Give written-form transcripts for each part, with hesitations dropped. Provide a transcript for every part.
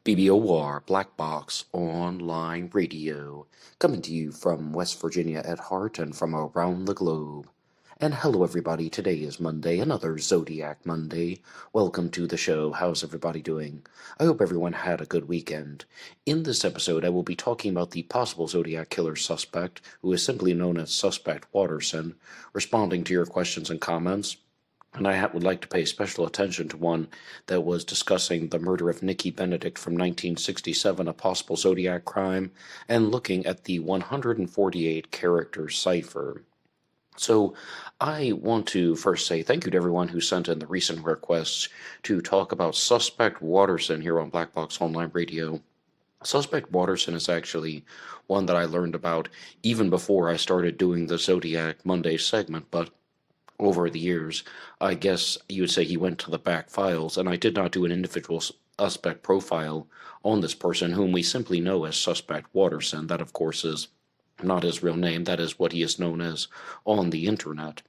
BBOR Black Box Online Radio, coming to you from West Virginia at heart and from around the globe. And hello everybody, today is Monday, another Zodiac Monday. Welcome to the show. How's everybody doing? I hope everyone had a good weekend. In this episode, I will be talking about the possible Zodiac killer suspect, who is simply known as Suspect Waterson, responding to your questions and comments. And I would like to pay special attention to one that was discussing the murder of Nikki Benedict from 1967, a possible Zodiac crime, and looking at the 148 character cipher. So I want to first say thank you to everyone who sent in the recent requests to talk about Suspect Waterson here on Black Box Online Radio. Suspect Waterson is actually one that I learned about even before I started doing the Zodiac Monday segment, but over the years, I guess you would say he went to the back files, and I did not do an individual suspect profile on this person, whom we simply know as Suspect Waterson. That, of course, is not his real name. That is what he is known as on the internet.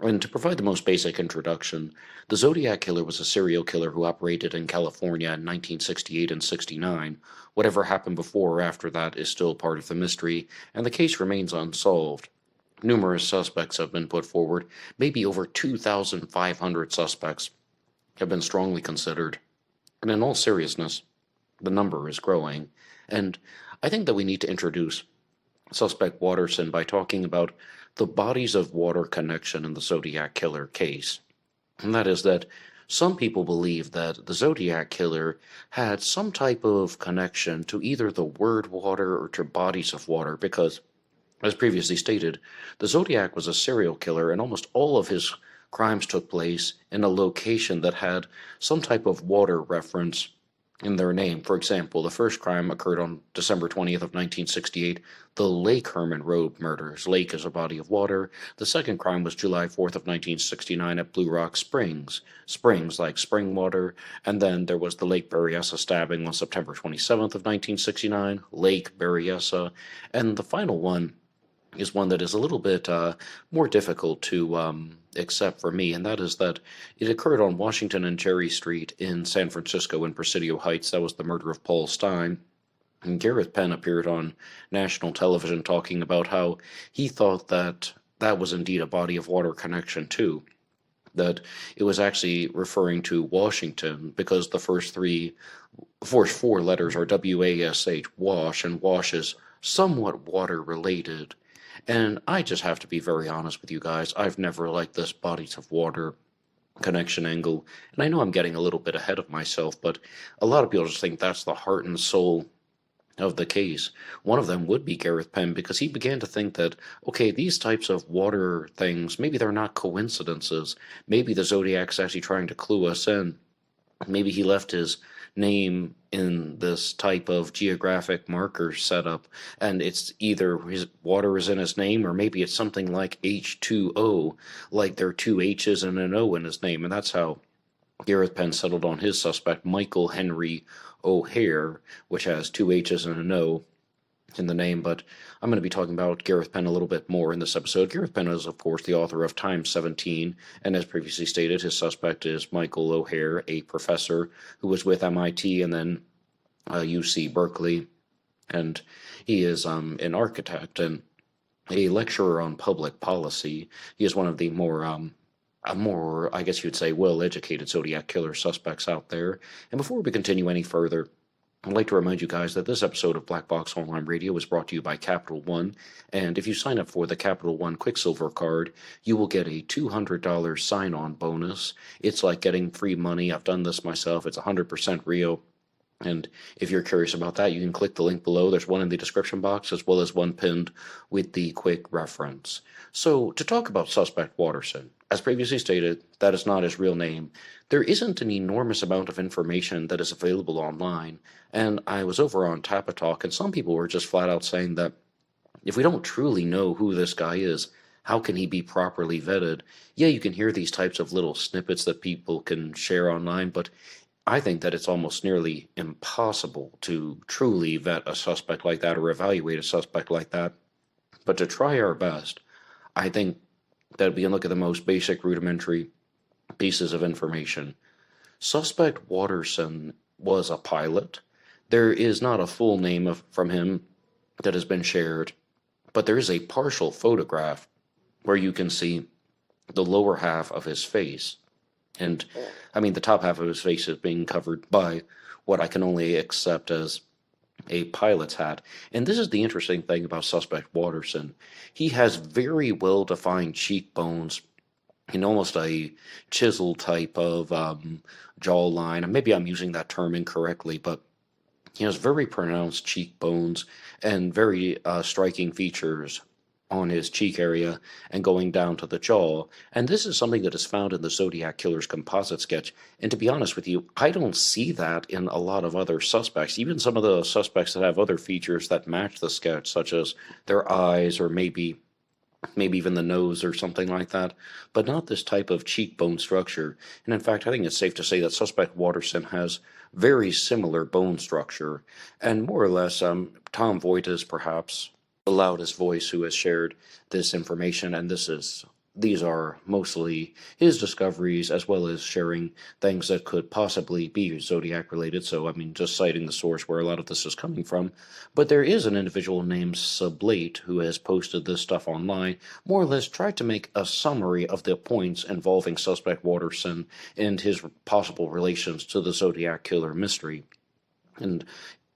And to provide the most basic introduction, the Zodiac Killer was a serial killer who operated in California in 1968 and 69. Whatever happened before or after that is still part of the mystery, and the case remains unsolved. Numerous suspects have been put forward. Maybe over 2,500 suspects have been strongly considered. And in all seriousness, the number is growing. And I think that we need to introduce Suspect Waterson by talking about the bodies of water connection in the Zodiac Killer case. And that is that some people believe that the Zodiac Killer had some type of connection to either the word water or to bodies of water, because as previously stated, the Zodiac was a serial killer, and almost all of his crimes took place in a location that had some type of water reference in their name. For example, the first crime occurred on December 20th of 1968, the Lake Herman Road murders. Lake is a body of water. The second crime was July 4th of 1969 at Blue Rock Springs. Springs like spring water. And then there was the Lake Berryessa stabbing on September 27th of 1969, Lake Berryessa. And the final one is one that is a little bit more difficult to accept for me, and that is that it occurred on Washington and Cherry Street in San Francisco in Presidio Heights. That was the murder of Paul Stein. And Gareth Penn appeared on national television talking about how he thought that that was indeed a body of water connection too, that it was actually referring to Washington because the first four letters are W-A-S-H, wash, and wash is somewhat water related. And I just have to be very honest with you guys. I've never liked this bodies of water connection angle. And I know I'm getting a little bit ahead of myself, but a lot of people just think that's the heart and soul of the case. One of them would be Gareth Penn, because he began to think that, okay, these types of water things, maybe they're not coincidences. Maybe the Zodiac's actually trying to clue us in. Maybe he left his name in this type of geographic marker setup, and it's either his water is in his name, or maybe it's something like H2O, like there are two H's and an O in his name, and that's how Gareth Penn settled on his suspect, Michael Henry O'Hare, which has two H's and an O in the name. But I'm going to be talking about Gareth Penn a little bit more in this episode. Gareth Penn is, of course, the author of Time 17, and as previously stated, his suspect is Michael O'Hare, a professor who was with MIT and then UC Berkeley, and he is an architect and a lecturer on public policy. He is one of the more, I guess you'd say, well-educated Zodiac killer suspects out there. And before we continue any further, I'd like to remind you guys that this episode of Black Box Online Radio is brought to you by Capital One, and if you sign up for the Capital One Quicksilver card, you will get a $200 sign-on bonus. It's like getting free money. I've done this myself. It's 100% real. And if you're curious about that, you can click the link below. There's one in the description box, as well as one pinned with the quick reference. So, to talk about Suspect Waterson, as previously stated, that is not his real name. There isn't an enormous amount of information that is available online, and I was over on Tapatalk, and some people were just flat out saying that if we don't truly know who this guy is, how can he be properly vetted? Yeah, you can hear these types of little snippets that people can share online, but I think that it's almost nearly impossible to truly vet a suspect like that or evaluate a suspect like that. But to try our best, I think that we can look at the most basic rudimentary pieces of information. Suspect Waterson was a pilot, There is not a full name from him that has been shared, but there is a partial photograph where you can see the lower half of his face. And I mean, the top half of his face is being covered by what I can only accept as a pilot's hat. And this is the interesting thing about Suspect Waterson. He has very well defined cheekbones in almost a chisel type of jawline. And maybe I'm using that term incorrectly, but he has very pronounced cheekbones and very striking features on his cheek area and going down to the jaw. And this is something that is found in the Zodiac Killer's composite sketch. And to be honest with you, I don't see that in a lot of other suspects, even some of the suspects that have other features that match the sketch, such as their eyes or maybe even the nose or something like that, but not this type of cheekbone structure. And in fact, I think it's safe to say that Suspect Waterson has very similar bone structure, and more or less, Tom Voigt is perhaps the loudest voice who has shared this information, and these are mostly his discoveries, as well as sharing things that could possibly be Zodiac related. So, I mean, just citing the source where a lot of this is coming from. But there is an individual named Sublate who has posted this stuff online, more or less tried to make a summary of the points involving Suspect Waterson and his possible relations to the Zodiac Killer mystery. And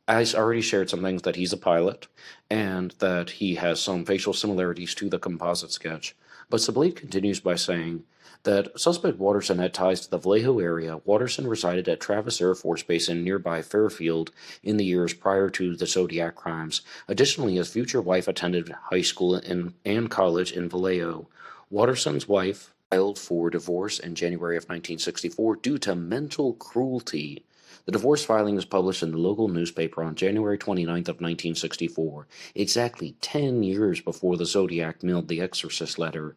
I already shared some things that he's a pilot and that he has some facial similarities to the composite sketch. But Sublate continues by saying that Suspect Waterson had ties to the Vallejo area. Waterson resided at Travis Air Force Base in nearby Fairfield in the years prior to the Zodiac crimes. Additionally, his future wife attended high school and college in Vallejo. Waterson's wife filed for divorce in January of 1964 due to mental cruelty. The divorce filing was published in the local newspaper on January 29th of 1964, exactly 10 years before the Zodiac mailed the exorcist letter.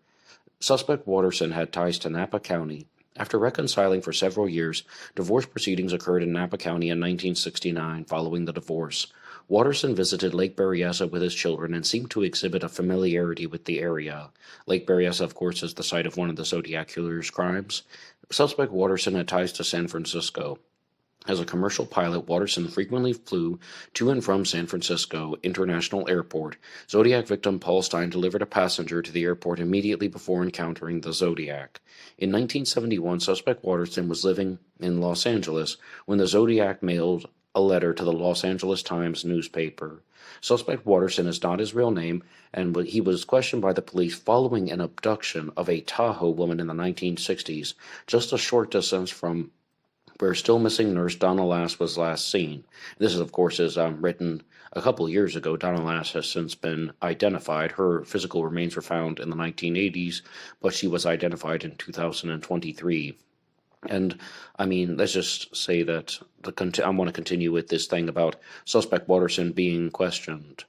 Suspect Waterson had ties to Napa County. After reconciling for several years, divorce proceedings occurred in Napa County in 1969 following the divorce. Waterson visited Lake Berryessa with his children and seemed to exhibit a familiarity with the area. Lake Berryessa, of course, is the site of one of the Zodiac Killer's crimes. Suspect Waterson had ties to San Francisco. As a commercial pilot, Waterson frequently flew to and from San Francisco International Airport. Zodiac victim Paul Stine delivered a passenger to the airport immediately before encountering the Zodiac. In 1971, Suspect Waterson was living in Los Angeles when the Zodiac mailed a letter to the Los Angeles Times newspaper. Suspect Waterson is not his real name, and he was questioned by the police following an abduction of a Tahoe woman in the 1960s, just a short distance from where still missing nurse Donna Lass was last seen. This, of course, is written a couple of years ago. Donna Lass has since been identified. Her physical remains were found in the 1980s, but she was identified in 2023. And, I mean, let's just say that I want to continue with this thing about Suspect Waterson being questioned.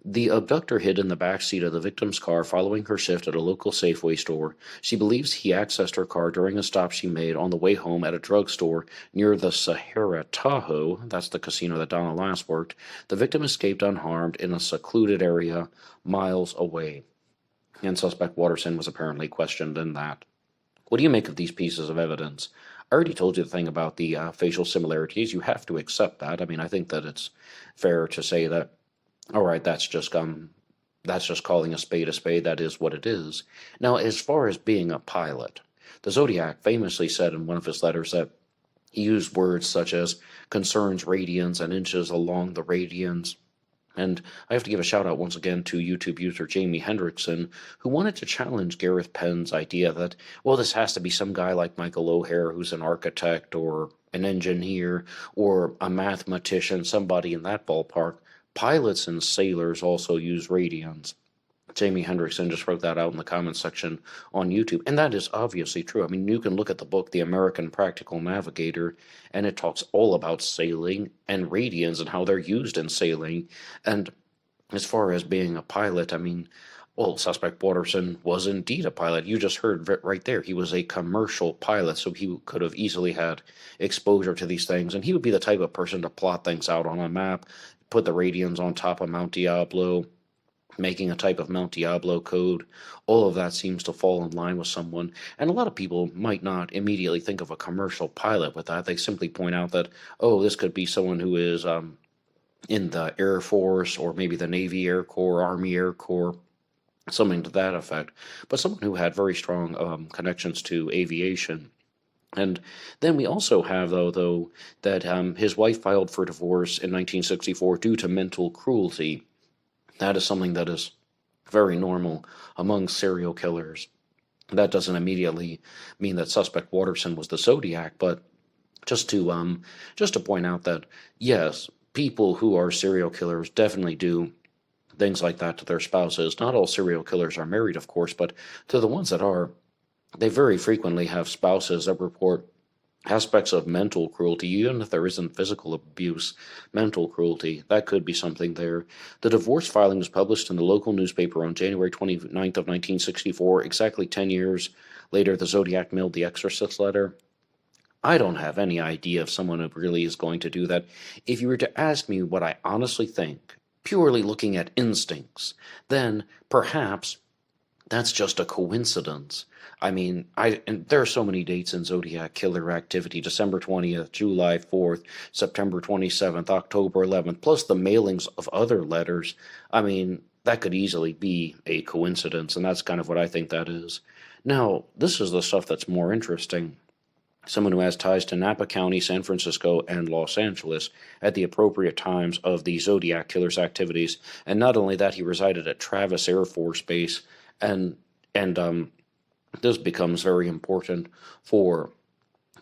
The abductor hid in the back seat of the victim's car following her shift at a local Safeway store. She believes he accessed her car during a stop she made on the way home at a drugstore near the Sahara Tahoe. That's the casino that Donna Lass worked. The victim escaped unharmed in a secluded area miles away. And Suspect Waterson was apparently questioned in that. What do you make of these pieces of evidence? I already told you the thing about the facial similarities. You have to accept that. I mean, I think that it's fair to say that, all right, that's just calling a spade a spade. That is what it is. Now, as far as being a pilot, the Zodiac famously said in one of his letters that he used words such as concerns radians and inches along the radians. And I have to give a shout out once again to YouTube user Jamie Hendrickson, who wanted to challenge Gareth Penn's idea that, well, this has to be some guy like Michael O'Hare who's an architect or an engineer or a mathematician, somebody in that ballpark. Pilots and sailors also use radians. Jamie Hendrickson just wrote that out in the comments section on YouTube, and that is obviously true. I mean, you can look at the book The American Practical Navigator, and it talks all about sailing and radians and how they're used in sailing. And as far as being a pilot, I mean, well, Suspect Waterson was indeed a pilot. You just heard right there. He was a commercial pilot, so he could have easily had exposure to these things, and he would be the type of person to plot things out on a map, put the radians on top of Mount Diablo, making a type of Mount Diablo code. All of that seems to fall in line with someone, and a lot of people might not immediately think of a commercial pilot with that. They simply point out that, oh, this could be someone who is in the Air Force or maybe the Navy Air Corps, Army Air Corps, something to that effect, but someone who had very strong connections to aviation. And then we also have, though that his wife filed for divorce in 1964 due to mental cruelty. That is something that is very normal among serial killers. That doesn't immediately mean that suspect Watterson was the Zodiac, but just to point out that yes, people who are serial killers definitely do things like that to their spouses. Not all serial killers are married, of course, but to the ones that are, they very frequently have spouses that report aspects of mental cruelty, even if there isn't physical abuse. Mental cruelty, that could be something there. The divorce filing was published in the local newspaper on January 29th of 1964. Exactly 10 years later, the Zodiac mailed the Exorcist letter. I don't have any idea if someone really is going to do that. If you were to ask me what I honestly think, purely looking at instincts, then perhaps that's just a coincidence. I mean, and there are so many dates in Zodiac killer activity: December 20th, July 4th, September 27th, October 11th, plus the mailings of other letters. I mean, that could easily be a coincidence, and that's kind of what I think that is. Now, this is the stuff that's more interesting. Someone who has ties to Napa County, San Francisco, and Los Angeles at the appropriate times of the Zodiac killer's activities. And not only that, he resided at Travis Air Force Base, and this becomes very important for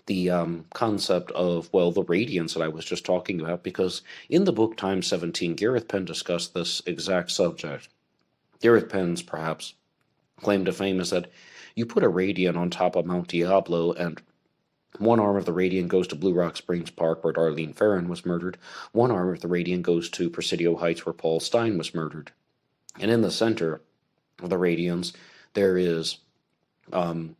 the concept of, well, the radiance that I was just talking about, because in the book Time 17, Gareth Penn discussed this exact subject. Gareth Penn's, perhaps, claim to fame is that you put a radiant on top of Mount Diablo, and one arm of the radiant goes to Blue Rock Springs Park, where Darlene Ferrin was murdered. One arm of the radiant goes to Presidio Heights, where Paul Stine was murdered. And in the center of the radiance, there is Lake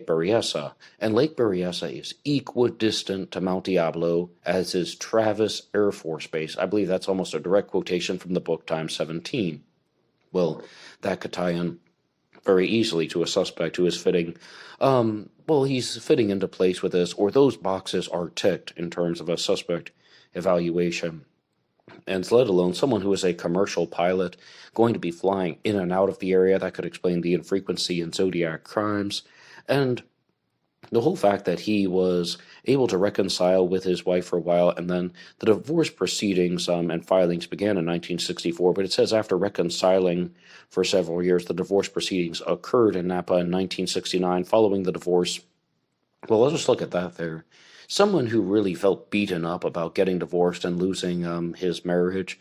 Berryessa, and Lake Berryessa is equidistant to Mount Diablo as is Travis Air Force Base. I believe that's almost a direct quotation from the book Time 17. Well, that could tie in very easily to a suspect who is fitting, he's fitting into place with this, or those boxes are ticked in terms of a suspect evaluation. And let alone someone who is a commercial pilot going to be flying in and out of the area. That could explain the infrequency in Zodiac crimes. And the whole fact that he was able to reconcile with his wife for a while, and then the divorce proceedings and filings began in 1964, but it says after reconciling for several years, the divorce proceedings occurred in Napa in 1969 following the divorce. Well, let's just look at that there. Someone who really felt beaten up about getting divorced and losing his marriage.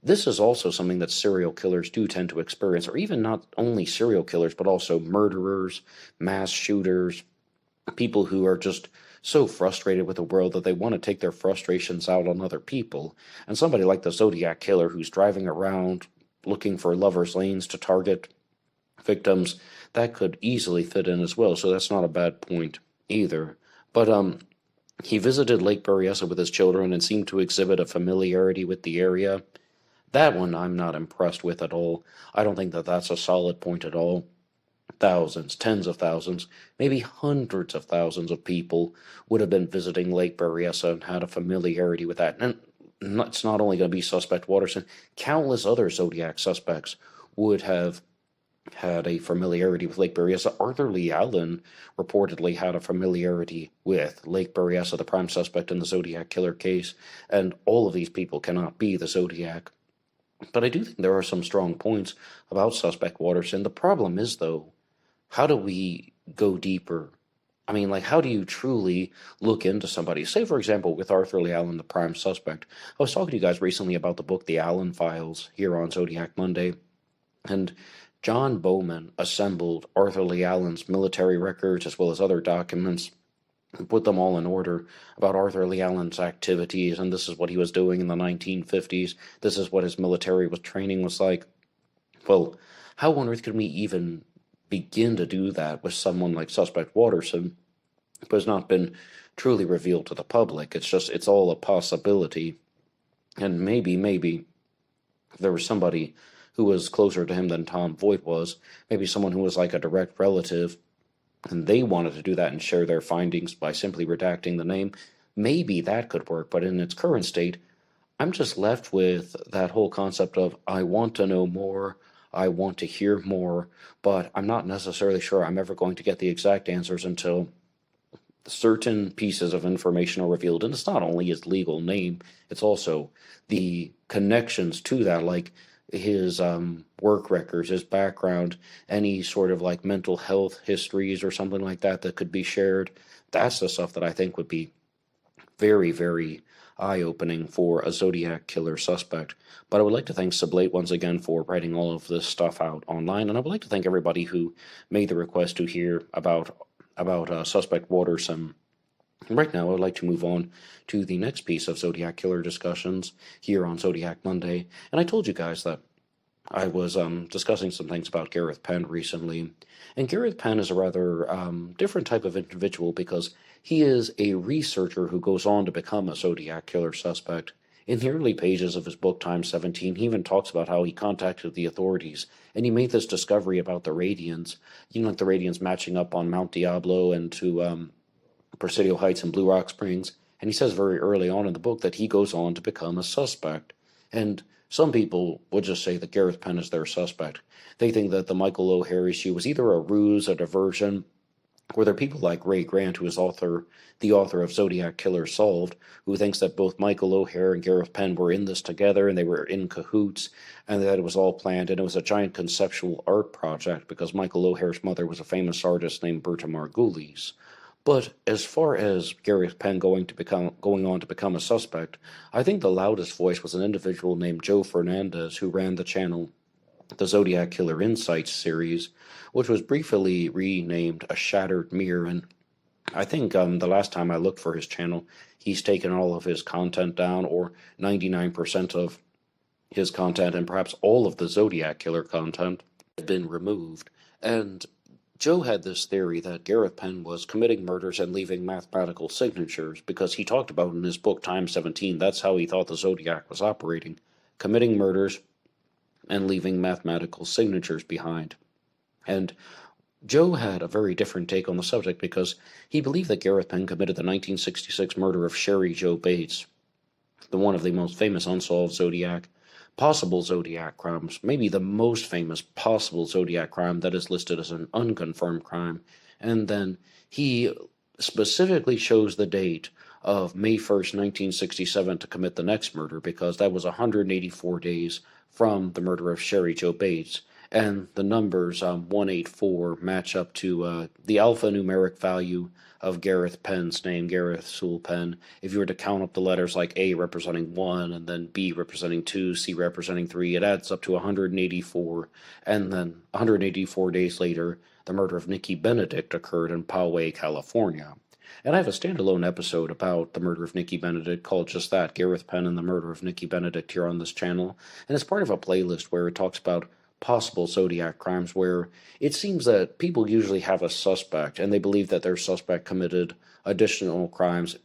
This is also something that serial killers do tend to experience, or even not only serial killers, but also murderers, mass shooters, people who are just so frustrated with the world that they want to take their frustrations out on other people. And somebody like the Zodiac killer who's driving around looking for lovers' lanes to target victims, that could easily fit in as well. So that's not a bad point either. But he visited Lake Berryessa with his children and seemed to exhibit a familiarity with the area. That one I'm not impressed with at all. I don't think that that's a solid point at all. Thousands, tens of thousands, maybe hundreds of thousands of people would have been visiting Lake Berryessa and had a familiarity with that. And it's not only going to be suspect Watterson. Countless other Zodiac suspects would have had a familiarity with Lake Berryessa. Arthur Lee Allen reportedly had a familiarity with Lake Berryessa, the prime suspect in the Zodiac killer case, and all of these people cannot be the Zodiac. But I do think there are some strong points about suspect Watterson. The problem is, though, how do we go deeper? I mean, like, how do you truly look into somebody? Say, for example, with Arthur Lee Allen, the prime suspect. I was talking to you guys recently about the book The Allen Files here on Zodiac Monday, and John Bowman assembled Arthur Lee Allen's military records as well as other documents and put them all in order about Arthur Lee Allen's activities, and this is what he was doing in the 1950s. This is what his military training was like. Well, how on earth could we even begin to do that with someone like suspect Watterson, who has not been truly revealed to the public? It's all a possibility. And maybe, if there was somebody who was closer to him than Tom Voigt was, maybe someone who was like a direct relative, and they wanted to do that and share their findings by simply redacting the name, maybe that could work. But in its current state, I'm just left with that whole concept of I want to know more, I want to hear more, but I'm not necessarily sure I'm ever going to get the exact answers until certain pieces of information are revealed. And it's not only his legal name, it's also the connections to that, like his work records, his background, any sort of like mental health histories or something like that that could be shared. That's the stuff that I think would be very, very eye-opening for a Zodiac killer suspect. But I would like to thank Sublate once again for writing all of this stuff out online, and I would like to thank everybody who made the request to hear about Suspect Waterson. Right now, I would like to move on to the next piece of Zodiac killer discussions here on Zodiac Monday, and I told you guys that I was discussing some things about Gareth Penn recently, and Gareth Penn is a rather different type of individual because he is a researcher who goes on to become a Zodiac killer suspect. In the early pages of his book Time 17, he even talks about how he contacted the authorities, and he made this discovery about the Radians, like the Radians matching up on Mount Diablo and to Presidio Heights and Blue Rock Springs, and he says very early on in the book that he goes on to become a suspect. And some people would just say that Gareth Penn is their suspect. They think that the Michael O'Hare issue was either a ruse, a diversion, or there are people like Ray Grant, who is the author of Zodiac Killer Solved, who thinks that both Michael O'Hare and Gareth Penn were in this together and they were in cahoots, and that it was all planned, and it was a giant conceptual art project because Michael O'Hare's mother was a famous artist named Berta Margulies. But as far as Gareth Penn going on to become a suspect, I think the loudest voice was an individual named Joe Fernandez, who ran the channel the Zodiac Killer Insights series, which was briefly renamed A Shattered Mirror. And I think the last time I looked for his channel, he's taken all of his content down, or 99% of his content, and perhaps all of the Zodiac Killer content have been removed. And Joe had this theory that Gareth Penn was committing murders and leaving mathematical signatures, because he talked about in his book Time 17, that's how he thought the Zodiac was operating, committing murders and leaving mathematical signatures behind. And Joe had a very different take on the subject because he believed that Gareth Penn committed the 1966 murder of Sherry Jo Bates, one of the most famous unsolved possible Zodiac crimes, maybe the most famous possible Zodiac crime that is listed as an unconfirmed crime. And then he specifically chose the date of May 1st, 1967 to commit the next murder, because that was 184 days from the murder of Sherry Jo Bates. And the numbers 184 match up to the alphanumeric value of Gareth Penn's name, Gareth Sewell Penn. If you were to count up the letters like A representing 1, and then B representing 2, C representing 3, it adds up to 184. And then 184 days later, the murder of Nikki Benedict occurred in Poway, California. And I have a standalone episode about the murder of Nikki Benedict called just that, Gareth Penn and the Murder of Nikki Benedict, here on this channel. And it's part of a playlist where it talks about possible Zodiac crimes, where it seems that people usually have a suspect and they believe that their suspect committed additional crimes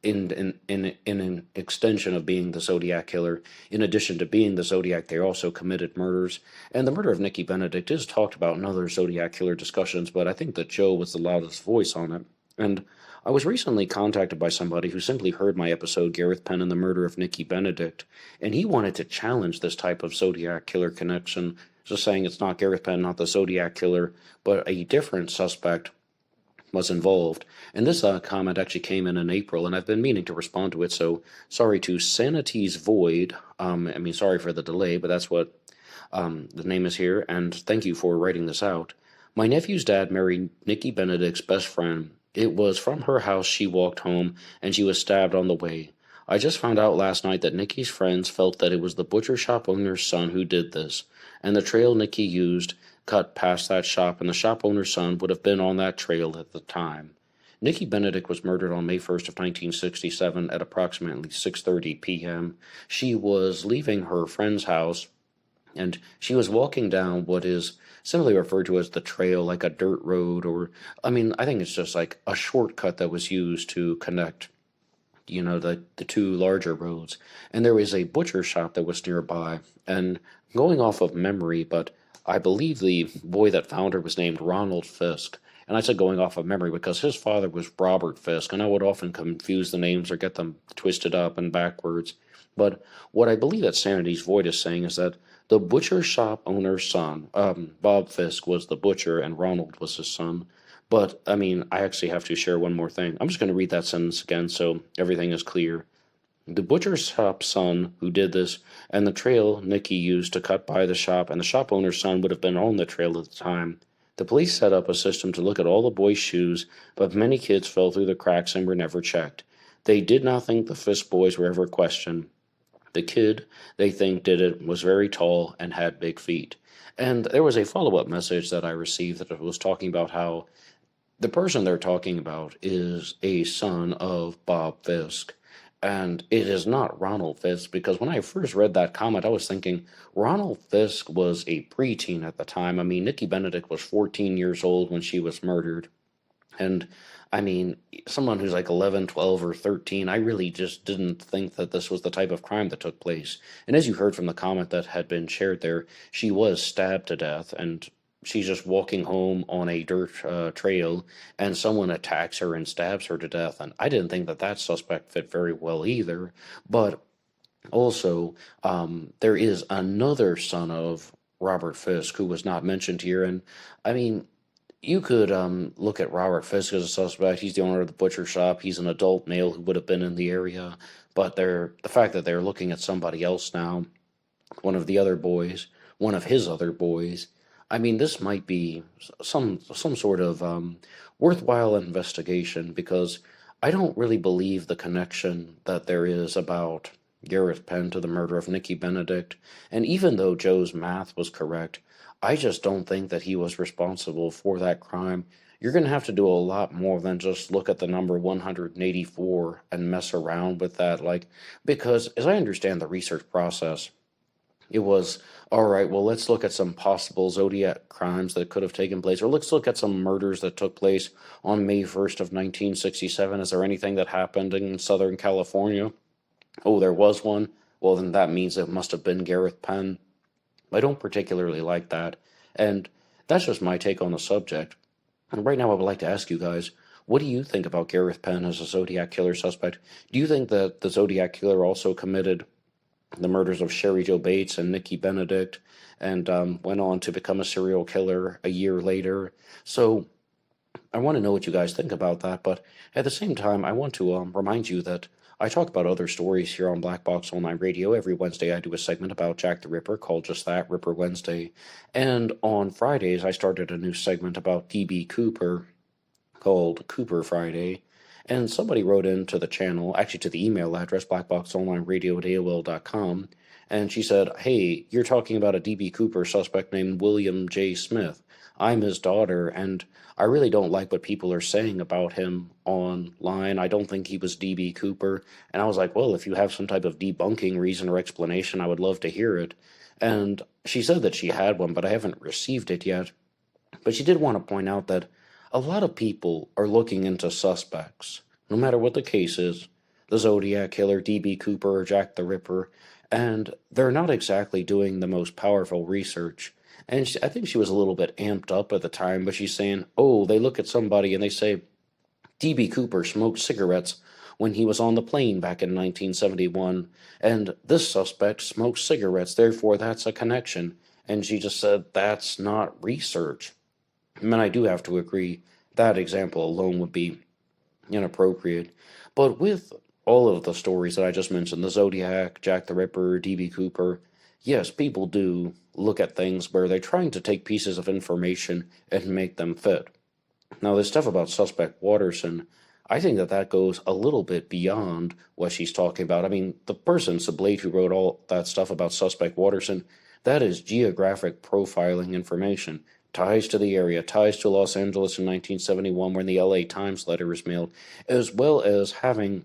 in an extension of being the Zodiac killer. In addition to being the Zodiac, they also committed murders. And the murder of Nikki Benedict is talked about in other Zodiac killer discussions, but I think that Joe was the loudest voice on it. And I was recently contacted by somebody who simply heard my episode, Gareth Penn and the Murder of Nikki Benedict, and he wanted to challenge this type of Zodiac killer connection, just saying it's not Gareth Penn, not the Zodiac killer, but a different suspect was involved. And this comment actually came in April, and I've been meaning to respond to it, so sorry to Sanity's Void. Sorry for the delay, but that's what the name is here, and thank you for writing this out. My nephew's dad married Nikki Benedict's best friend. It was from her house she walked home, and she was stabbed on the way. I just found out last night that Nikki's friends felt that it was the butcher shop owner's son who did this, and the trail Nikki used cut past that shop, and the shop owner's son would have been on that trail at the time. Nikki Benedict was murdered on May 1st of 1967 at approximately 6:30 p.m. She was leaving her friend's house, and she was walking down what is simply referred to as the trail, like a dirt road, or, I think it's just like a shortcut that was used to connect, the two larger roads. And there was a butcher shop that was nearby, and going off of memory, but I believe the boy that found her was named Ronald Fisk, And I said going off of memory because his father was Robert Fisk, and I would often confuse the names or get them twisted up and backwards. But what I believe that Sanity's Void is saying is that the butcher shop owner's son, Bob Fisk, was the butcher and Ronald was his son. But, I mean, I actually have to share one more thing. I'm just going to read that sentence again so everything is clear. The butcher shop's son who did this, and the trail Nikki used to cut by the shop, and the shop owner's son would have been on the trail at the time. The police set up a system to look at all the boys' shoes, but many kids fell through the cracks and were never checked. They did not think the Fisk boys were ever questioned. The kid they think did it was very tall and had big feet. And there was a follow-up message that I received that was talking about how the person they're talking about is a son of Bob Fisk. And it is not Ronald Fisk, because when I first read that comment, I was thinking Ronald Fisk was a preteen at the time. I mean, Nikki Benedict was 14 years old when she was murdered. And I mean, someone who's like 11, 12, or 13, I really just didn't think that this was the type of crime that took place. And as you heard from the comment that had been shared there, she was stabbed to death, and she's just walking home on a dirt trail, and someone attacks her and stabs her to death. And I didn't think that that suspect fit very well either. But also, there is another son of Robert Fisk who was not mentioned here. And I mean, you could look at Robert Fisk as a suspect. He's the owner of the butcher shop. He's an adult male who would have been in the area. But the fact that they're looking at somebody else now, one of his other boys, I mean, this might be some sort of worthwhile investigation, because I don't really believe the connection that there is about Gareth Penn to the murder of Nikki Benedict. And even though Joe's math was correct, I just don't think that he was responsible for that crime. You're going to have to do a lot more than just look at the number 184 and mess around with that. Because as I understand the research process, it was, all right, well, let's look at some possible Zodiac crimes that could have taken place, or let's look at some murders that took place on May 1st of 1967. Is there anything that happened in Southern California? Oh, there was one? Well, then that means it must have been Gareth Penn. I don't particularly like that, and that's just my take on the subject. And right now I would like to ask you guys, what do you think about Gareth Penn as a Zodiac killer suspect? Do you think that the Zodiac killer also committed the murders of Sherry Jo Bates and Nikki Benedict, and went on to become a serial killer a year later? So I want to know what you guys think about that, but at the same time, I want to remind you that I talk about other stories here on Black Box Online Radio. Every Wednesday, I do a segment about Jack the Ripper called just that, Ripper Wednesday. And on Fridays, I started a new segment about D.B. Cooper called Cooper Friday. And somebody wrote into the channel, actually to the email address, blackboxonlineradio@AOL.com, and she said, hey, you're talking about a D.B. Cooper suspect named William J. Smith. I'm his daughter, and I really don't like what people are saying about him online. I don't think he was D.B. Cooper. And I was like, well, if you have some type of debunking reason or explanation, I would love to hear it. And she said that she had one, but I haven't received it yet. But she did want to point out that a lot of people are looking into suspects, no matter what the case is, the Zodiac Killer, D.B. Cooper, or Jack the Ripper, and they're not exactly doing the most powerful research. And I think she was a little bit amped up at the time, but she's saying, oh, they look at somebody and they say, D.B. Cooper smoked cigarettes when he was on the plane back in 1971, and this suspect smoked cigarettes, therefore that's a connection. And she just said, that's not research. I mean, I do have to agree, that example alone would be inappropriate. But with all of the stories that I just mentioned, the Zodiac, Jack the Ripper, D.B. Cooper, yes, people do look at things where they're trying to take pieces of information and make them fit. Now, this stuff about Suspect Watterson, I think that goes a little bit beyond what she's talking about. I mean, the person, Sublate, who wrote all that stuff about Suspect Watterson, that is geographic profiling information. Ties to the area, ties to Los Angeles in 1971 when the LA Times letter was mailed, as well as having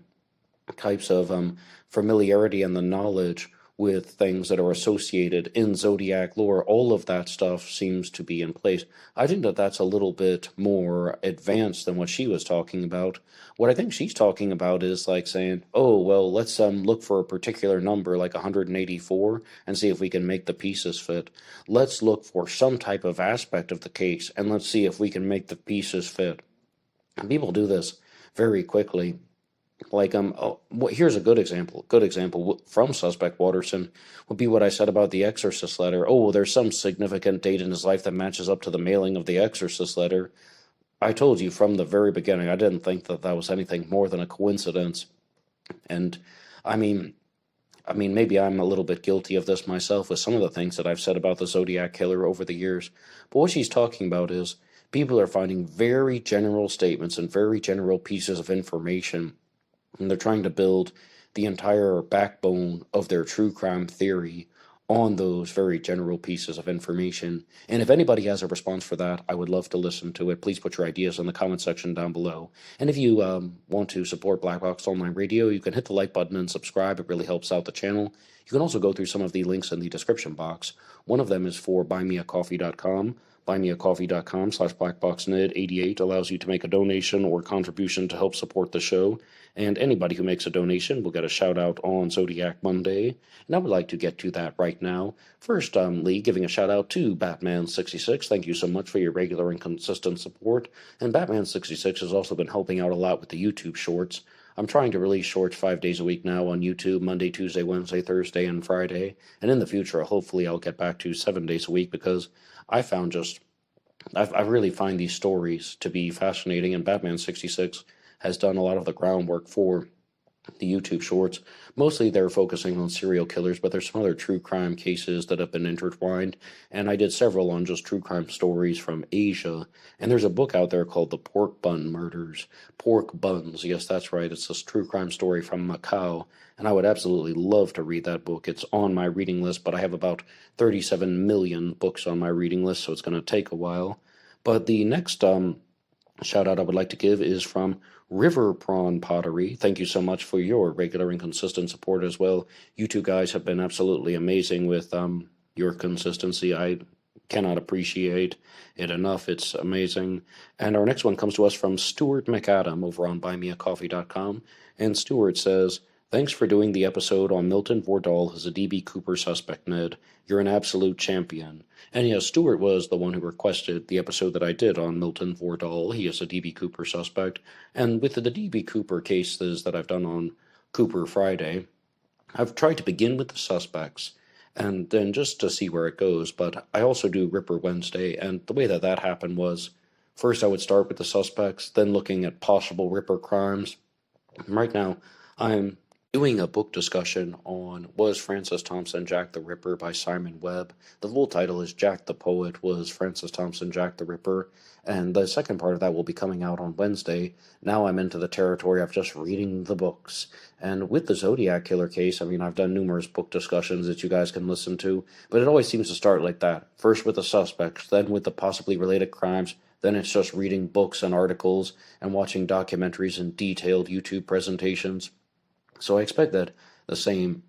types of familiarity and the knowledge with things that are associated in Zodiac lore. All of that stuff seems to be in place. I think that that's a little bit more advanced than what she was talking about. What I think she's talking about is like saying, oh, well, let's look for a particular number like 184 and see if we can make the pieces fit. Let's look for some type of aspect of the case and let's see if we can make the pieces fit. And people do this very quickly. Like, here's a good example. Good example from Suspect Watterson would be what I said about the Exorcist letter. Oh, well, there's some significant date in his life that matches up to the mailing of the Exorcist letter. I told you from the very beginning, I didn't think that that was anything more than a coincidence. And I mean, maybe I'm a little bit guilty of this myself with some of the things that I've said about the Zodiac Killer over the years. But what she's talking about is people are finding very general statements and very general pieces of information, and they're trying to build the entire backbone of their true crime theory on those very general pieces of information. And if anybody has a response for that, I would love to listen to it. Please put your ideas in the comment section down below. And if you want to support Black Box Online Radio, you can hit the like button and subscribe. It really helps out the channel. You can also go through some of the links in the description box. One of them is for BuyMeACoffee.com. BuyMeACoffee.com/BlackBoxNed88 allows you to make a donation or contribution to help support the show, and anybody who makes a donation will get a shout out on Zodiac Monday, and I would like to get to that right now. First, Lee, giving a shout out to Batman66. Thank you so much for your regular and consistent support, and Batman66 has also been helping out a lot with the YouTube shorts. I'm trying to release shorts 5 days a week now on YouTube, Monday, Tuesday, Wednesday, Thursday, and Friday, and in the future, hopefully I'll get back to 7 days a week because I really find these stories to be fascinating, and Batman66 has done a lot of the groundwork for the YouTube shorts. Mostly they're focusing on serial killers, but there's some other true crime cases that have been intertwined, and I did several on just true crime stories from Asia, and there's a book out there called The Pork Bun Murders. Pork Buns, yes, that's right, it's this true crime story from Macau, and I would absolutely love to read that book. It's on my reading list, but I have about 37 million books on my reading list, so it's going to take a while. But the next shout out I would like to give is from River Prawn Pottery. Thank you so much for your regular and consistent support as well. You two guys have been absolutely amazing with your consistency. I cannot appreciate it enough. It's amazing. And our next one comes to us from Stuart McAdam over on BuyMeACoffee.com. And Stuart says, thanks for doing the episode on Milton Vordal as a DB Cooper suspect, Ned. You're an absolute champion. And yes, Stuart was the one who requested the episode that I did on Milton Vordal. He is a DB Cooper suspect. And with the DB Cooper cases that I've done on Cooper Friday, I've tried to begin with the suspects and then just to see where it goes. But I also do Ripper Wednesday, and the way that that happened was first I would start with the suspects, then looking at possible Ripper crimes. Right now, I'm doing a book discussion on Was Francis Thompson Jack the Ripper by Simon Webb. The full title is Jack the Poet, Was Francis Thompson Jack the Ripper? And the second part of that will be coming out on Wednesday. Now I'm into the territory of just reading the books. And with the Zodiac Killer case, I mean, I've done numerous book discussions that you guys can listen to, but it always seems to start like that. First with the suspects, then with the possibly related crimes, then it's just reading books and articles and watching documentaries and detailed YouTube presentations. So I expect that the same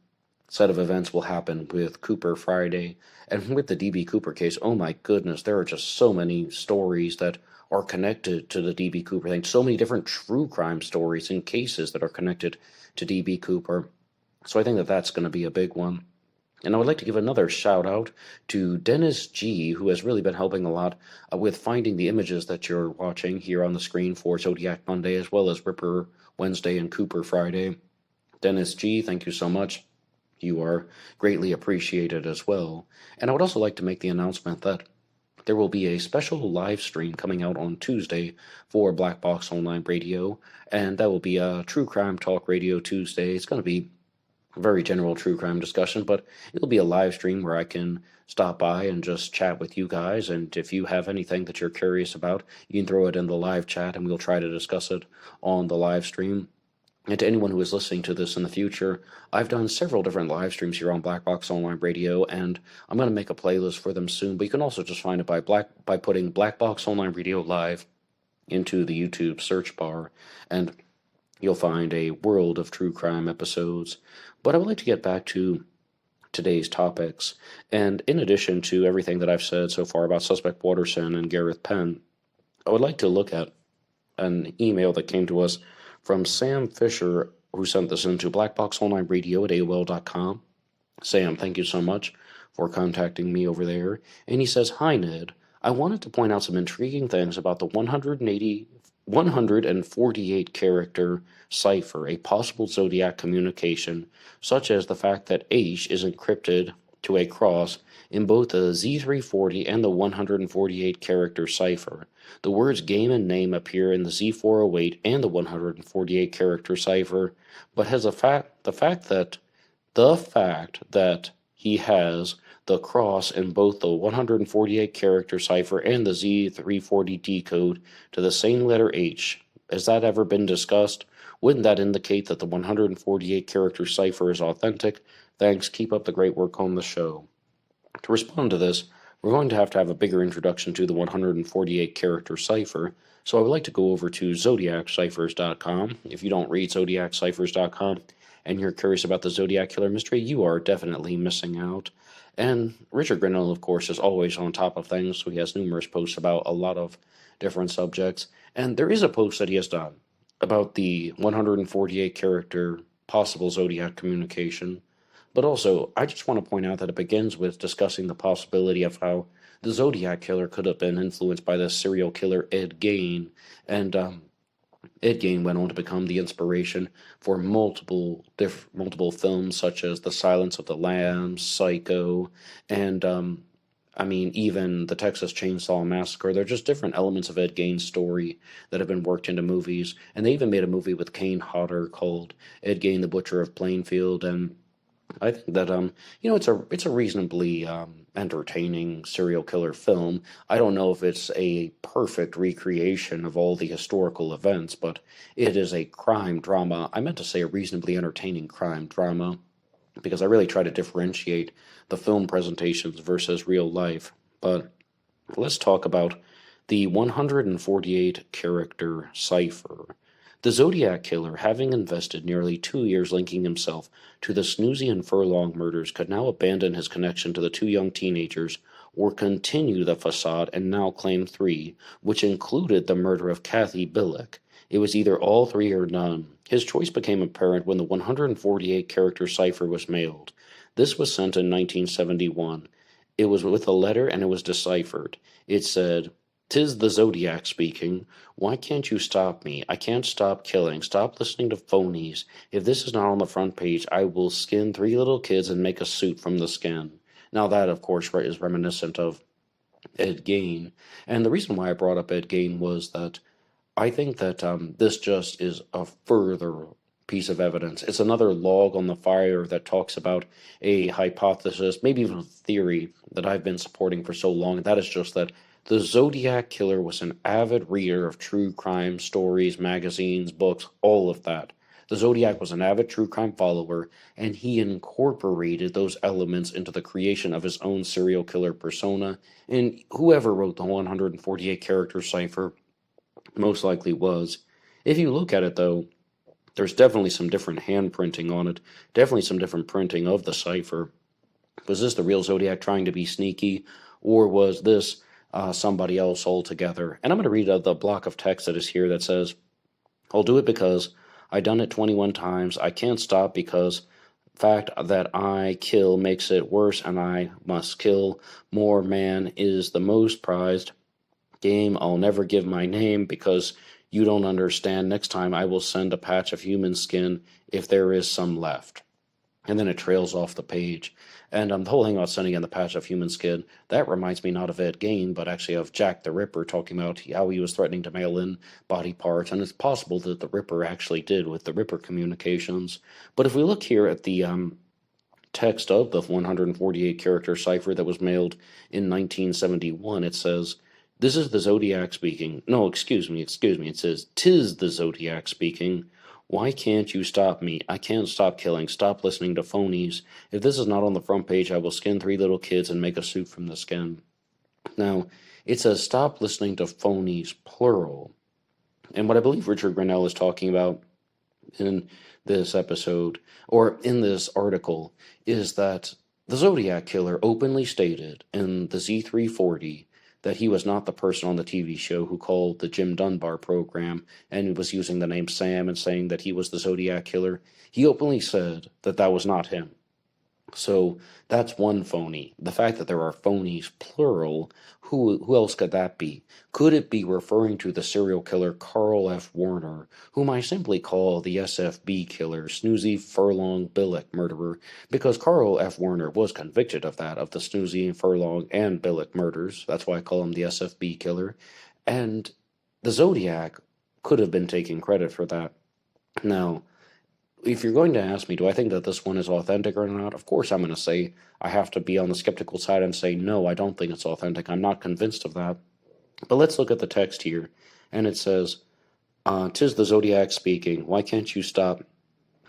set of events will happen with Cooper Friday. And with the DB Cooper case, oh my goodness, there are just so many stories that are connected to the DB Cooper thing. So many different true crime stories and cases that are connected to DB Cooper. So I think that that's going to be a big one. And I would like to give another shout out to Dennis G, who has really been helping a lot with finding the images that you're watching here on the screen for Zodiac Monday, as well as Ripper Wednesday and Cooper Friday. Dennis G, thank you so much. You are greatly appreciated as well. And I would also like to make the announcement that there will be a special live stream coming out on Tuesday for Black Box Online Radio, and that will be a True Crime Talk Radio Tuesday. It's going to be a very general true crime discussion, but it'll be a live stream where I can stop by and just chat with you guys, and if you have anything that you're curious about, you can throw it in the live chat, and we'll try to discuss it on the live stream. And to anyone who is listening to this in the future, I've done several different live streams here on Black Box Online Radio, and I'm going to make a playlist for them soon, but you can also just find it by putting Black Box Online Radio Live into the YouTube search bar, and you'll find a world of true crime episodes. But I would like to get back to today's topics. And in addition to everything that I've said so far about Suspect Watterson and Gareth Penn, I would like to look at an email that came to us from Sam Fisher, who sent this into BlackBoxOnlineRadio at AOL.com. Sam, thank you so much for contacting me over there. And he says, "Hi, Ned. I wanted to point out some intriguing things about the 148 character cipher, a possible Zodiac communication, such as the fact that H is encrypted to a cross in both the Z340 and the 148 character cipher. The words game and name appear in the Z408 and the 148 character cipher, but has the fact that he has the cross in both the 148 character cipher and the Z340 decode to the same letter H. Has that ever been discussed? Wouldn't that indicate that the 148 character cipher is authentic? Thanks, keep up the great work on the show." To respond to this, we're going to have a bigger introduction to the 148 character cipher, so I would like to go over to ZodiacCiphers.com. If you don't read ZodiacCiphers.com and you're curious about the Zodiac Killer mystery, you are definitely missing out. And Richard Grinnell, of course, is always on top of things, so he has numerous posts about a lot of different subjects. And there is a post that he has done about the 148 character possible Zodiac communication. But also, I just want to point out that it begins with discussing the possibility of how the Zodiac Killer could have been influenced by the serial killer Ed Gein, and Ed Gein went on to become the inspiration for multiple films such as The Silence of the Lambs, Psycho, and even the Texas Chainsaw Massacre. They're just different elements of Ed Gein's story that have been worked into movies, and they even made a movie with Kane Hodder called Ed Gein, the Butcher of Plainfield, and I think that it's a reasonably entertaining serial killer film. I don't know if it's a perfect recreation of all the historical events, but it is a crime drama. I meant to say a reasonably entertaining crime drama, because I really try to differentiate the film presentations versus real life. But let's talk about the 148 character cipher. The Zodiac Killer, having invested nearly 2 years linking himself to the Snoozy and Furlong murders, could now abandon his connection to the two young teenagers or continue the facade and now claim 3, which included the murder of Kathy Billick. It was either all 3 or none. His choice became apparent when the 148 character cipher was mailed. This was sent in 1971. It was with a letter and it was deciphered. It said, "'Tis the Zodiac speaking. Why can't you stop me? I can't stop killing. Stop listening to phonies. If this is not on the front page, I will skin 3 little kids and make a suit from the skin." Now that, of course, is reminiscent of Ed Gein. And the reason why I brought up Ed Gein was that I think that this just is a further piece of evidence. It's another log on the fire that talks about a hypothesis, maybe even a theory that I've been supporting for so long. And that is just that the Zodiac Killer was an avid reader of true crime stories, magazines, books, all of that. The Zodiac was an avid true crime follower, and he incorporated those elements into the creation of his own serial killer persona, and whoever wrote the 148 character cipher most likely was. If you look at it, though, there's definitely some different handprinting on it, definitely some different printing of the cipher. Was this the real Zodiac trying to be sneaky, or was this somebody else altogether? And I'm going to read the block of text that is here that says, "I'll do it because I done it 21 times. I can't stop because fact that I kill makes it worse and I must kill more. Man is the most prized game. I'll never give my name because you don't understand. Next time I will send a patch of human skin if there is some left." And then it trails off the page. And the whole thing about sending in the patch of human skin, that reminds me not of Ed Gein, but actually of Jack the Ripper, talking about how he was threatening to mail in body parts. And it's possible that the Ripper actually did with the Ripper communications. But if we look here at the text of the 148 character cipher that was mailed in 1971, it says, "This is the Zodiac speaking." No, excuse me. It says, "'Tis the Zodiac speaking. Why can't you stop me? I can't stop killing. Stop listening to phonies. If this is not on the front page, I will skin 3 little kids and make a suit from the skin." Now, it says stop listening to phonies, plural. And what I believe Richard Grinnell is talking about in this episode, or in this article, is that The Zodiac Killer openly stated in the Z340 that he was not the person on the TV show who called the Jim Dunbar program and was using the name Sam and saying that he was the Zodiac Killer. He openly said that that was not him. So that's one phony. The fact that there are phonies, plural, who else could that be? Could it be referring to the serial killer Carl F. Warner, whom I simply call the SFB killer, Snoozy Furlong Billick murderer, because Carl F. Warner was convicted of that, of the Snoozy, Furlong, and Billick murders. That's why I call him the SFB killer. And the Zodiac could have been taking credit for that. Now, if you're going to ask me, do I think that this one is authentic or not? Of course I'm going to say I have to be on the skeptical side and say, no, I don't think it's authentic. I'm not convinced of that. But let's look at the text here. And it says, "'Tis the Zodiac speaking. Why can't you stop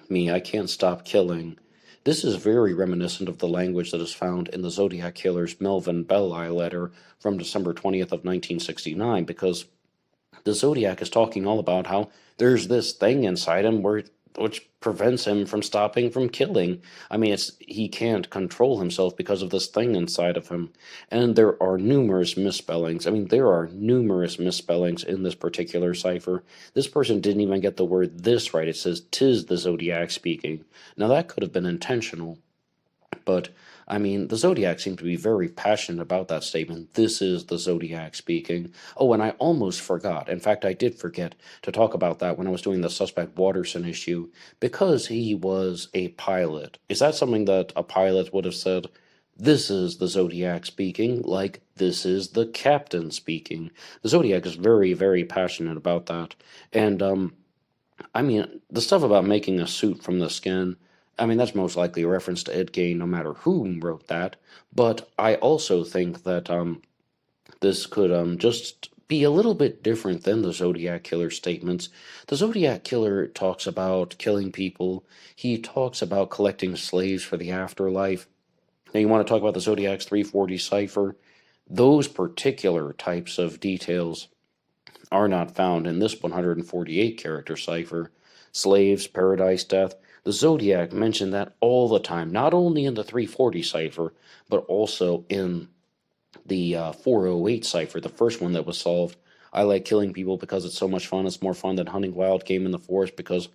me? I can't stop killing." This is very reminiscent of the language that is found in the Zodiac Killer's Melvin Belli letter from December 20th of 1969, because the Zodiac is talking all about how there's this thing inside him which prevents him from stopping from killing. I mean, he can't control himself because of this thing inside of him. And there are numerous misspellings. I mean, there are numerous misspellings in this particular cipher. This person didn't even get the word "this" right. It says "'tis the Zodiac speaking." Now, that could have been intentional. But, I mean, the Zodiac seemed to be very passionate about that statement. This is the Zodiac speaking. Oh, and I almost forgot. In fact, I did forget to talk about that when I was doing the Suspect Watterson issue, because he was a pilot. Is that something that a pilot would have said? This is the Zodiac speaking, like this is the captain speaking. The Zodiac is very, very passionate about that. And, I mean, the stuff about making a suit from the skin, I mean, that's most likely a reference to Ed Gein, no matter who wrote that. But I also think that this could just be a little bit different than the Zodiac Killer statements. The Zodiac Killer talks about killing people. He talks about collecting slaves for the afterlife. Now, you want to talk about the Zodiac's 340 cipher? Those particular types of details are not found in this 148 character cipher. Slaves, paradise, death. The Zodiac mentioned that all the time, not only in the 340 cipher, but also in the 408 cipher, the first one that was solved. I like killing people because it's so much fun. It's more fun than hunting wild game in the forest, because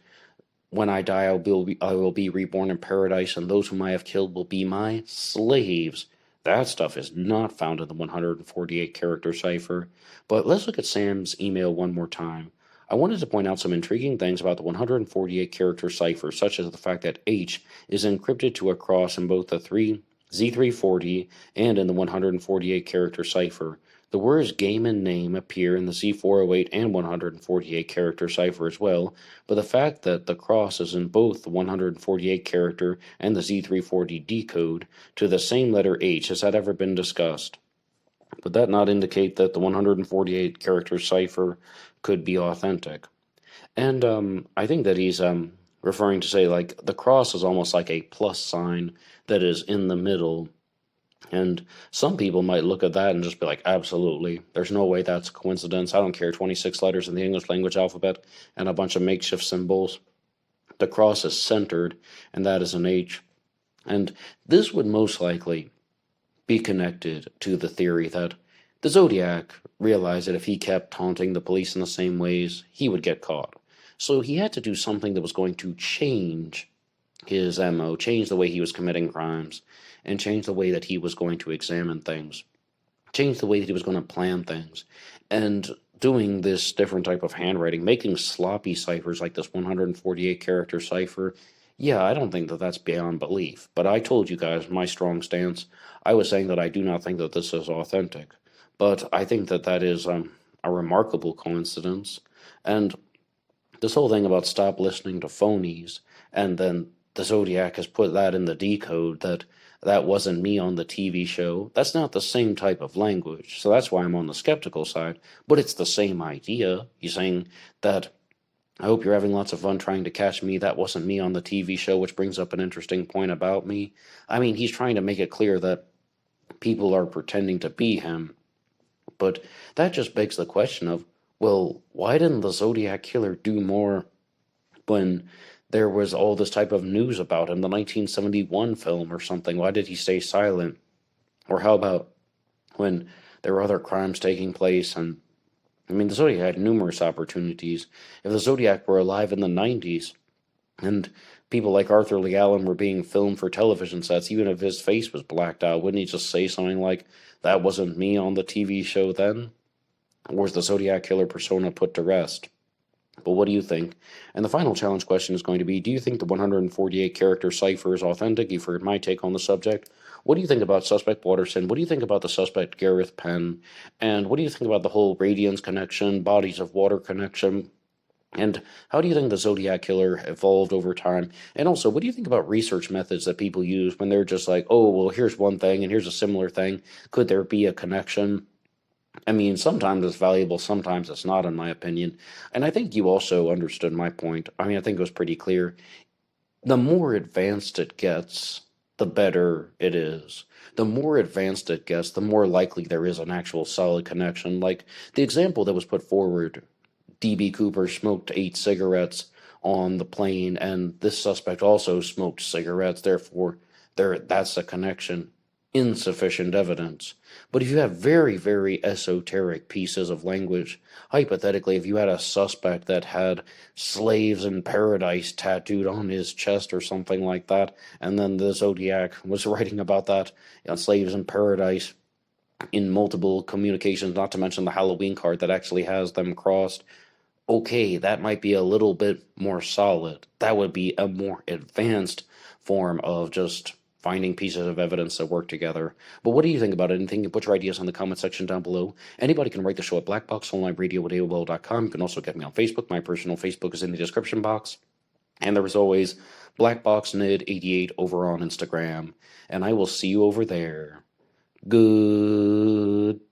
when I die, I will be reborn in paradise, and those whom I have killed will be my slaves. That stuff is not found in the 148 character cipher. But let's look at Sam's email one more time. I wanted to point out some intriguing things about the 148 character cipher, such as the fact that H is encrypted to a cross in both the Z340 and in the 148 character cipher. The words game and name appear in the Z408 and 148 character cipher as well, but the fact that the cross is in both the 148 character and the Z340 decode to the same letter H, has that ever been discussed? Would that not indicate that the 148 character cipher could be authentic? And I think that he's referring to say, like, the cross is almost like a plus sign that is in the middle. And some people might look at that and just be like, absolutely, there's no way that's a coincidence. I don't care, 26 letters in the English language alphabet and a bunch of makeshift symbols. The cross is centered, and that is an H. And this would most likely be connected to the theory that the Zodiac realized that if he kept taunting the police in the same ways, he would get caught. So he had to do something that was going to change his MO, change the way he was committing crimes, and change the way that he was going to examine things, change the way that he was going to plan things. And doing this different type of handwriting, making sloppy ciphers like this 148 character cipher, yeah, I don't think that that's beyond belief. But I told you guys my strong stance. I was saying that I do not think that this is authentic. But I think that that is a remarkable coincidence. And this whole thing about stop listening to phonies, and then the Zodiac has put that in the decode that wasn't me on the TV show. That's not the same type of language. So that's why I'm on the skeptical side. But it's the same idea. He's saying that, I hope you're having lots of fun trying to catch me. That wasn't me on the TV show, which brings up an interesting point about me. I mean, he's trying to make it clear that people are pretending to be him. But that just begs the question of, well, why didn't the Zodiac Killer do more when there was all this type of news about him, the 1971 film or something. Why did he stay silent? Or how about when there were other crimes taking place? And I mean, the Zodiac had numerous opportunities. If the Zodiac were alive in the 90s, and people like Arthur Lee Allen were being filmed for television sets, even if his face was blacked out, wouldn't he just say something like, "That wasn't me on the TV show then"? Or was the Zodiac killer persona put to rest? But what do you think? And the final challenge question is going to be, do you think the 148 character cipher is authentic? You've heard my take on the subject. What do you think about suspect Waterson? What do you think about the suspect Gareth Penn? And what do you think about the whole Radiance connection, bodies of water connection? And how do you think the Zodiac killer evolved over time? And also, what do you think about research methods that people use when they're just like, oh, well, here's one thing and here's a similar thing. Could there be a connection? I mean, sometimes it's valuable, sometimes it's not, in my opinion. And I think you also understood my point. I mean, I think it was pretty clear. The more advanced it gets, the better it is. The more advanced it gets, the more likely there is an actual solid connection. Like the example that was put forward, D.B. Cooper smoked 8 cigarettes on the plane, and this suspect also smoked cigarettes. Therefore, that's a connection. Insufficient evidence. But if you have very, very esoteric pieces of language, hypothetically, if you had a suspect that had slaves in paradise tattooed on his chest or something like that, and then the Zodiac was writing about that, slaves in paradise in multiple communications, not to mention the Halloween card that actually has them crossed, okay, that might be a little bit more solid. That would be a more advanced form of just finding pieces of evidence that work together. But what do you think about it? Anything? Put your ideas in the comment section down below. Anybody can write the show at BlackBoxOnlineRadio@AOL.com. You can also get me on Facebook. My personal Facebook is in the description box. And there is always BlackBoxNid88 over on Instagram. And I will see you over there. Goodbye.